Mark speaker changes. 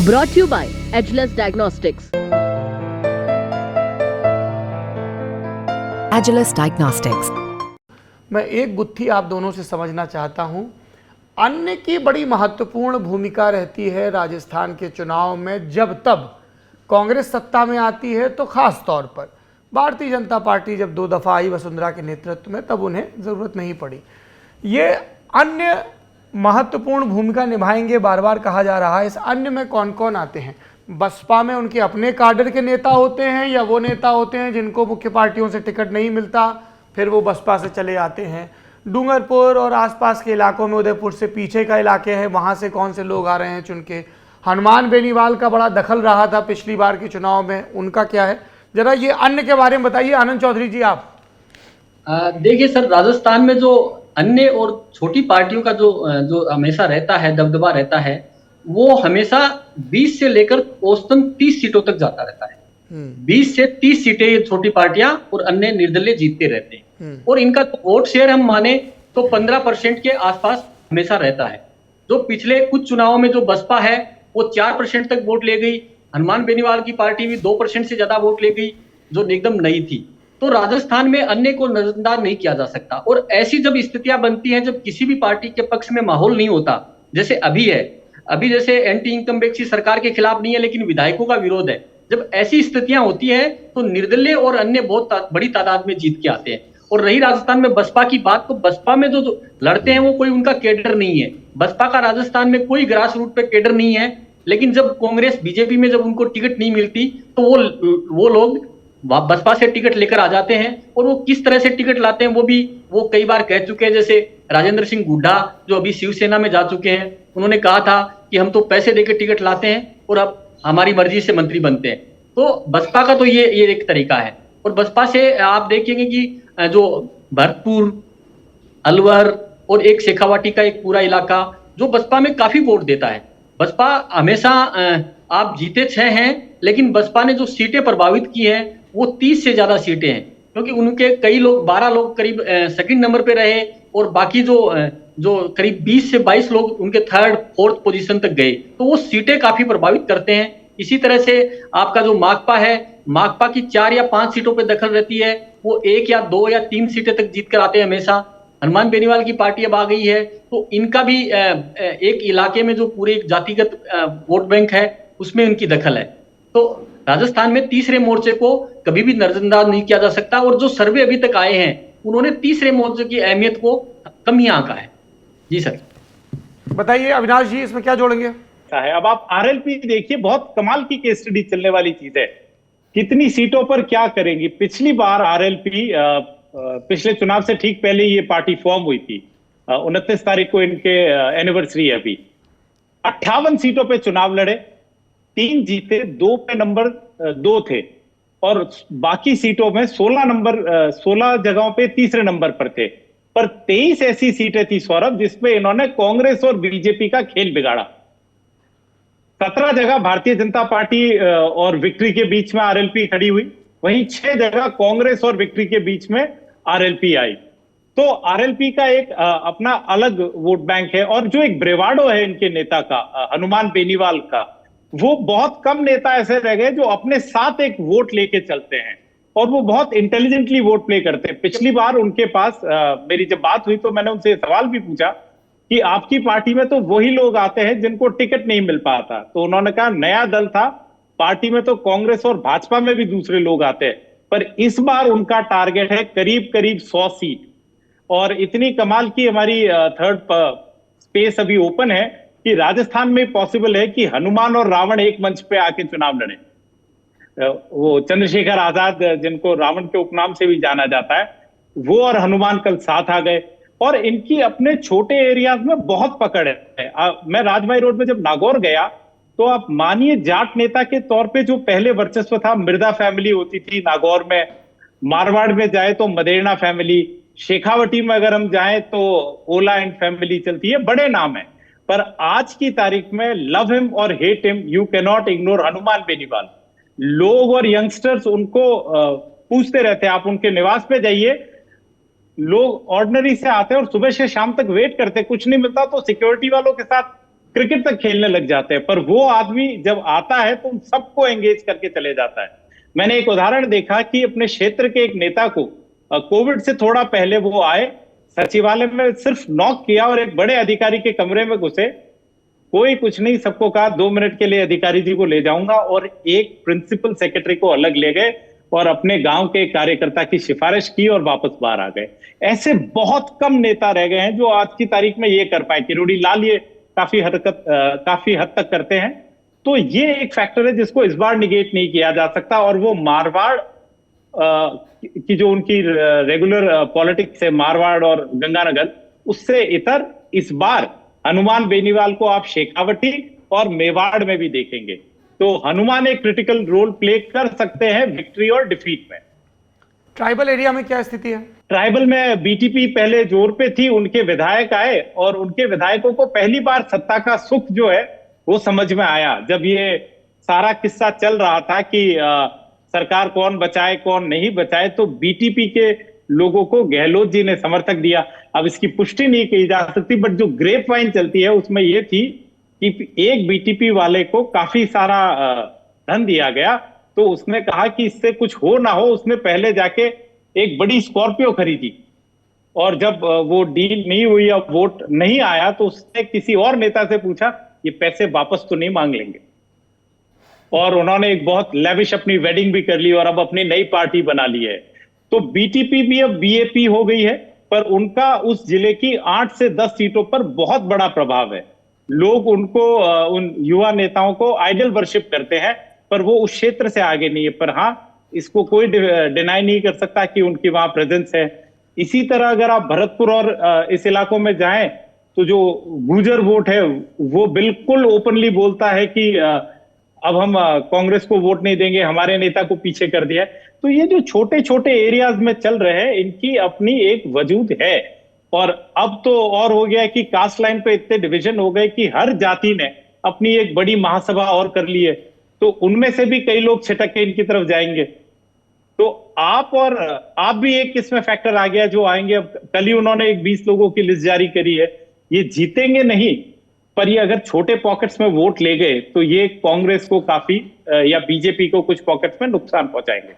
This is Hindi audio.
Speaker 1: Brought to you by Ageless Diagnostics.
Speaker 2: Ageless Diagnostics.
Speaker 3: मैं एक गुत्थी आप दोनों से समझना चाहता हूं। अन्य की बड़ी महत्वपूर्ण भूमिका रहती है राजस्थान के चुनाव में। जब तब कांग्रेस सत्ता में आती है तो खास तौर पर भारतीय जनता पार्टी जब 2 दफ़ा आई वसुंधरा के नेतृत्व में, तब उन्हें ज़रूरत नहीं पड़ी। ये अन्य महत्वपूर्ण भूमिका निभाएंगे, बार बार कहा जा रहा है। इस अन्य में कौन कौन आते हैं? बसपा में उनके अपने काडर के नेता होते हैं या वो नेता होते हैं जिनको मुख्य पार्टियों से टिकट नहीं मिलता, फिर वो बसपा से चले आते हैं? डूंगरपुर और आसपास के इलाकों में, उदयपुर से पीछे का इलाके हैं, वहाँ से कौन से लोग आ रहे हैं चुन के? हनुमान बेनीवाल का बड़ा दखल रहा था पिछली बार के चुनाव में, उनका क्या है? जरा ये अन्य के बारे में बताइए। आनंद चौधरी जी, आप
Speaker 4: देखिए सर, राजस्थान में जो अन्य और छोटी पार्टियों का जो हमेशा रहता है, दबदबा रहता है, वो हमेशा 20 से लेकर औसतन 30 सीटों तक जाता रहता है। 20 से 30 सीटें ये छोटी पार्टियां और अन्य निर्दलीय जीतते रहते हैं। और इनका वोट शेयर हम माने तो 15% के आसपास हमेशा रहता है। जो पिछले कुछ चुनावों में जो बसपा है वो 4% तक वोट ले गई। हनुमान बेनीवाल की पार्टी भी 2% से ज्यादा वोट ले गई, जो एकदम नई थी। तो राजस्थान में अन्य को नजरअंदाज नहीं किया जा सकता। और ऐसी जब स्थितियां बनती हैं, जब किसी भी पार्टी के पक्ष में माहौल नहीं होता, जैसे अभी है, अभी जैसे एंटी इनकम्बेंसी सरकार के खिलाफ नहीं है लेकिन विधायकों का विरोध है, जब ऐसी स्थितियां होती हैं तो निर्दलीय और अन्य बहुत बड़ी तादाद में जीत के आते हैं। और रही राजस्थान में बसपा की बात, तो बसपा में जो लड़ते हैं वो कोई उनका कैडर नहीं है। बसपा का राजस्थान में कोई ग्रास रूट पे कैडर नहीं है। लेकिन जब कांग्रेस बीजेपी में जब उनको टिकट नहीं मिलती तो वो लोग बसपा से टिकट लेकर आ जाते हैं। और वो किस तरह से टिकट लाते हैं वो कई बार कह चुके हैं। जैसे राजेंद्र सिंह हुड्डा जो अभी शिवसेना में जा चुके हैं, उन्होंने कहा था कि हम तो पैसे देकर टिकट लाते हैं और अब हमारी मर्जी से मंत्री बनते हैं। तो बसपा का तो ये एक तरीका है। और बसपा से आप देखेंगे कि जो भरतपुर, अलवर और एक शेखावाटी का एक पूरा इलाका जो बसपा में काफी वोट देता है। बसपा हमेशा आप जीते 6 हैं, लेकिन बसपा ने जो सीटें प्रभावित की हैं वो 30 से ज्यादा सीटें हैं, क्योंकि उनके कई लोग 12 लोग करीब सेकंड नंबर पे रहे और बाकी जो करीब 20 से 22 लोग उनके 3rd 4th पोजीशन तक गए। तो वो सीटें काफी प्रभावित करते हैं। इसी तरह से आपका जो माकपा है, माकपा की 4 या 5 सीटों पे दखल रहती है, वो 1 या 2 या 3 सीटें तक जीत कर आते हैं हमेशा। हनुमान बेनीवाल की पार्टी अब आ गई है तो इनका भी एक इलाके में जो पूरे एक जातिगत वोट बैंक है उसमें उनकी दखल है। तो राजस्थान में तीसरे मोर्चे को कभी भी नजरअंदाज नहीं किया जा सकता। और जो सर्वे अभी तक आए हैं उन्होंने तीसरे मोर्चे की अहमियत को कम ही आंका है। जी सर,
Speaker 3: बताइए अविनाश जी, इसमें क्या जोड़ेंगे?
Speaker 5: है अब आप आरएलपी देखिए, बहुत कमाल की केस स्टडी चलने वाली चीज है। कितनी सीटों पर क्या करेंगी? पिछली बार आरएलपी पिछले चुनाव से ठीक पहले ये पार्टी फॉर्म हुई थी। 29 तारीख को इनके एनिवर्सरी है अभी। 58 सीटों पे चुनाव लड़े, 3 जीते, 2 पे नंबर 2 थे और बाकी सीटों में 16 जगहों पे तीसरे नंबर पर थे। पर 23 ऐसी सीटें थी सौरभ जिसपे इन्होंने कांग्रेस और बीजेपी का खेल बिगाड़ा। 17 जगह भारतीय जनता पार्टी और विक्ट्री के बीच में आरएलपी खड़ी हुई, वहीं 6 जगह कांग्रेस और विक्ट्री के बीच में आरएलपी आई। तो आरएलपी का एक अपना अलग वोट बैंक है। और जो एक ब्रेवाडो है इनके नेता का, हनुमान बेनीवाल का, वो बहुत कम नेता ऐसे रह गए जो अपने साथ एक वोट लेके चलते हैं और वो बहुत इंटेलिजेंटली वोट प्ले करते हैं। पिछली बार उनके पास मेरी जब बात हुई तो मैंने उनसे सवाल भी पूछा कि आपकी पार्टी में तो वही लोग आते हैं जिनको टिकट नहीं मिल पाता। तो उन्होंने कहा नया दल था, पार्टी में तो कांग्रेस और भाजपा में भी दूसरे लोग आते हैं, पर इस बार उनका टारगेट है करीब करीब 100 सीट। और इतनी कमाल की हमारी 3rd स्पेस अभी ओपन है कि राजस्थान में पॉसिबल है कि हनुमान और रावण एक मंच पे आके चुनाव लड़े। वो चंद्रशेखर आजाद, जिनको रावण के उपनाम से भी जाना जाता है, वो और हनुमान कल साथ आ गए। और इनकी अपने छोटे एरियाज में बहुत पकड़ है। मैं राजभाई रोड में जब नागौर गया तो आप मानिए, जाट नेता के तौर पे जो पहले वर्चस्व था, मिर्जा फैमिली होती थी नागौर में, मारवाड़ में जाए तो मदेरणा फैमिली, शेखावटी में अगर हम जाएं तो ओला एंड फैमिली चलती है, बड़े नाम है। पर आज की तारीख में लव हिम और hate him, you can not ignore Hanuman Beniwal. लोग और यंगस्टर्स उनको पूछते रहते हैं, आप उनके निवास पे जाइए, लोग ऑर्डिनरी से आते हैं और सुबह से शाम तक वेट करते हैं, कुछ नहीं मिलता तो सिक्योरिटी वालों के साथ क्रिकेट तक खेलने लग जाते हैं। पर वो आदमी जब आता है तो सबको एंगेज करके चले जाता है। मैंने एक उदाहरण देखा कि अपने क्षेत्र के एक नेता को कोविड से थोड़ा पहले वो आए, सचिवालय में सिर्फ नॉक किया और एक बड़े अधिकारी के कमरे में घुसे, कोई कुछ नहीं, सबको कहा 2 मिनट के लिए अधिकारी जी को ले जाऊंगा, और एक प्रिंसिपल सेक्रेटरी को अलग ले गए और अपने गांव के कार्यकर्ता की सिफारिश की और वापस बाहर आ गए। ऐसे बहुत कम नेता रह गए हैं जो आज की तारीख में ये कर पाए। किरोड़ी लाल ये काफी हद तक करते हैं। तो ये एक फैक्टर है जिसको इस बार निगेट नहीं किया जा सकता। और वो मारवाड़ की जो उनकी रेगुलर पॉलिटिक्स है, मारवाड़ और गंगानगर, उससे इतर इस बार हनुमान बेनीवाल को आप शेखावटी और मेवाड़ में भी देखेंगे। तो हनुमान एक क्रिटिकल रोल प्ले कर सकते हैं विक्ट्री और डिफीट में।
Speaker 3: ट्राइबल एरिया में क्या स्थिति है?
Speaker 5: ट्राइबल में बीटीपी पहले जोर पे थी, उनके विधायक आए और उनके विधायकों को पहली बार सत्ता का सुख जो है वो समझ में आया। जब ये सारा किस्सा चल रहा था कि सरकार कौन बचाए कौन नहीं बचाए, तो बीटीपी के लोगों को गहलोत जी ने समर्थक दिया। अब इसकी पुष्टि नहीं की जा सकती, बट जो ग्रेप वाइन चलती है उसमें यह थी कि एक बीटीपी वाले को काफी सारा धन दिया गया, तो उसने कहा कि इससे कुछ हो ना हो, उसने पहले जाके एक बड़ी स्कॉर्पियो खरीदी, और जब वो डील नहीं हुई या वोट नहीं आया तो उसने किसी और नेता से पूछा ये पैसे वापस तो नहीं मांग लेंगे, और उन्होंने एक बहुत लेविश अपनी वेडिंग भी कर ली और अब अपनी नई पार्टी बना ली है। तो बीटीपी भी अब बीएपी हो गई है, पर उनका उस जिले की 8 से 10 सीटों पर बहुत बड़ा प्रभाव है। लोग उनको उन युवा नेताओं को आइडल वर्शिप करते हैं, पर वो उस क्षेत्र से आगे नहीं है। पर हाँ, इसको कोई डिनाई नहीं कर सकता कि उनकी वहां प्रेजेंस है। इसी तरह अगर आप भरतपुर और इस इलाकों में जाएं तो जो गुर्जर वोट है वो बिल्कुल ओपनली बोलता है कि अब हम कांग्रेस को वोट नहीं देंगे, हमारे नेता को पीछे कर दिया। तो ये जो छोटे छोटे एरियाज में चल रहे हैं, इनकी अपनी एक वजूद है। और अब तो और हो गया कि कास्ट लाइन पे इतने डिवीजन हो गए कि हर जाति ने अपनी एक बड़ी महासभा और कर ली है, तो उनमें से भी कई लोग छिटक के इनकी तरफ जाएंगे। तो आप भी एक इसमें फैक्टर आ गया जो आएंगे। अब कल ही उन्होंने एक 20 लोगों की लिस्ट जारी करी है। ये जीतेंगे नहीं, पर ये अगर छोटे पॉकेट्स में वोट ले गए तो ये कांग्रेस को काफी या बीजेपी को कुछ पॉकेट्स में नुकसान पहुंचाएंगे।